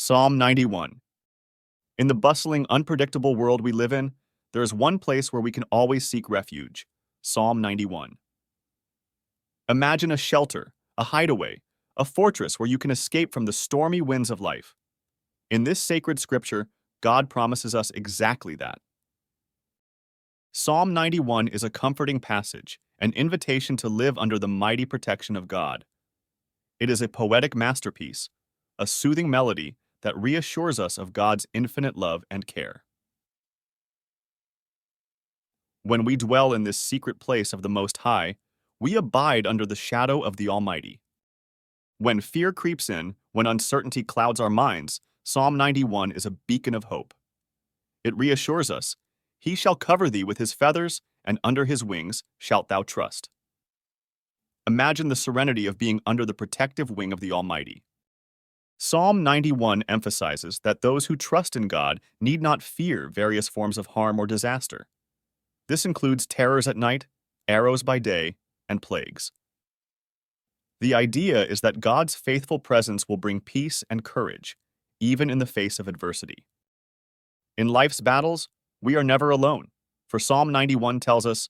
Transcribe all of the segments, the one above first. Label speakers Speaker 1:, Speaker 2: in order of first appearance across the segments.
Speaker 1: Psalm 91. In the bustling, unpredictable world we live in, there is one place where we can always seek refuge. Psalm 91. Imagine a shelter, a hideaway, a fortress where you can escape from the stormy winds of life. In this sacred scripture, God promises us exactly that. Psalm 91 is a comforting passage, an invitation to live under the mighty protection of God. It is a poetic masterpiece, a soothing melody that reassures us of God's infinite love and care. When we dwell in this secret place of the Most High, we abide under the shadow of the Almighty. When fear creeps in, when uncertainty clouds our minds, Psalm 91 is a beacon of hope. It reassures us, "He shall cover thee with his feathers, and under his wings shalt thou trust." Imagine the serenity of being under the protective wing of the Almighty. Psalm 91 emphasizes that those who trust in God need not fear various forms of harm or disaster. This includes terrors at night, arrows by day, and plagues. The idea is that God's faithful presence will bring peace and courage, even in the face of adversity. In life's battles, we are never alone, for Psalm 91 tells us,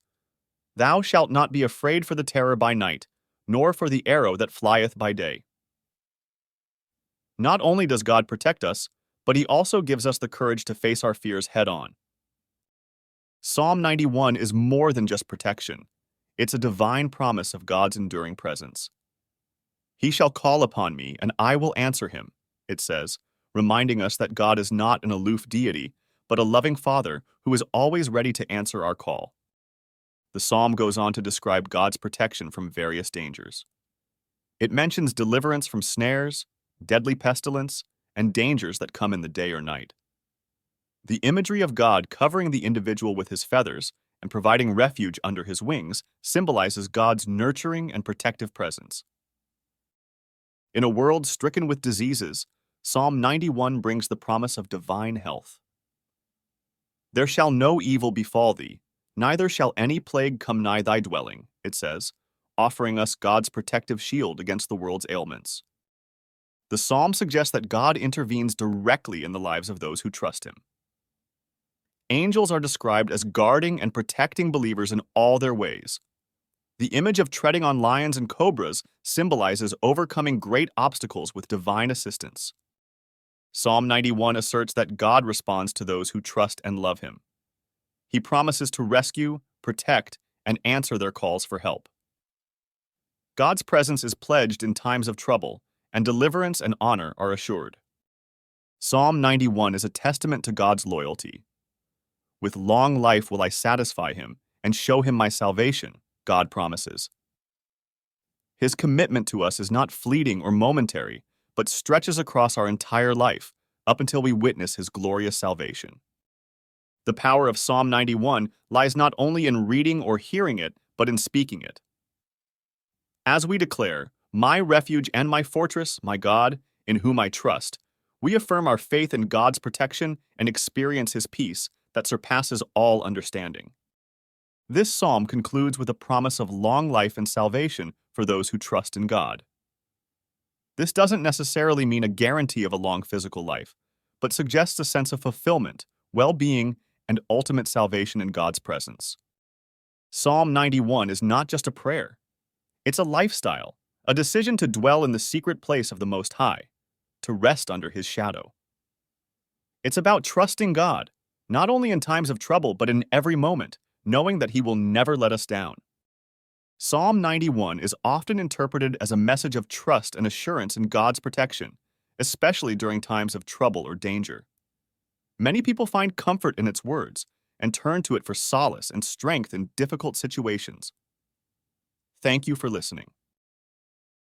Speaker 1: "Thou shalt not be afraid for the terror by night, nor for the arrow that flieth by day." Not only does God protect us, but He also gives us the courage to face our fears head-on. Psalm 91 is more than just protection. It's a divine promise of God's enduring presence. "He shall call upon me, and I will answer him," it says, reminding us that God is not an aloof deity, but a loving Father who is always ready to answer our call. The psalm goes on to describe God's protection from various dangers. It mentions deliverance from snares, deadly pestilence, and dangers that come in the day or night. The imagery of God covering the individual with his feathers and providing refuge under his wings symbolizes God's nurturing and protective presence. In a world stricken with diseases, Psalm 91 brings the promise of divine health. "There shall no evil befall thee, neither shall any plague come nigh thy dwelling," it says, offering us God's protective shield against the world's ailments. The psalm suggests that God intervenes directly in the lives of those who trust Him. Angels are described as guarding and protecting believers in all their ways. The image of treading on lions and cobras symbolizes overcoming great obstacles with divine assistance. Psalm 91 asserts that God responds to those who trust and love Him. He promises to rescue, protect, and answer their calls for help. God's presence is pledged in times of trouble, and deliverance and honor are assured. Psalm 91 is a testament to God's loyalty. "With long life will I satisfy him and show him my salvation," God promises. His commitment to us is not fleeting or momentary, but stretches across our entire life, up until we witness His glorious salvation. The power of Psalm 91 lies not only in reading or hearing it, but in speaking it. As we declare, "My refuge and my fortress, my God, in whom I trust," we affirm our faith in God's protection and experience His peace that surpasses all understanding. This psalm concludes with a promise of long life and salvation for those who trust in God. This doesn't necessarily mean a guarantee of a long physical life, but suggests a sense of fulfillment, well-being, and ultimate salvation in God's presence. Psalm 91 is not just a prayer. It's a lifestyle, a decision to dwell in the secret place of the Most High, to rest under His shadow. It's about trusting God, not only in times of trouble, but in every moment, knowing that He will never let us down. Psalm 91 is often interpreted as a message of trust and assurance in God's protection, especially during times of trouble or danger. Many people find comfort in its words and turn to it for solace and strength in difficult situations. Thank you for listening.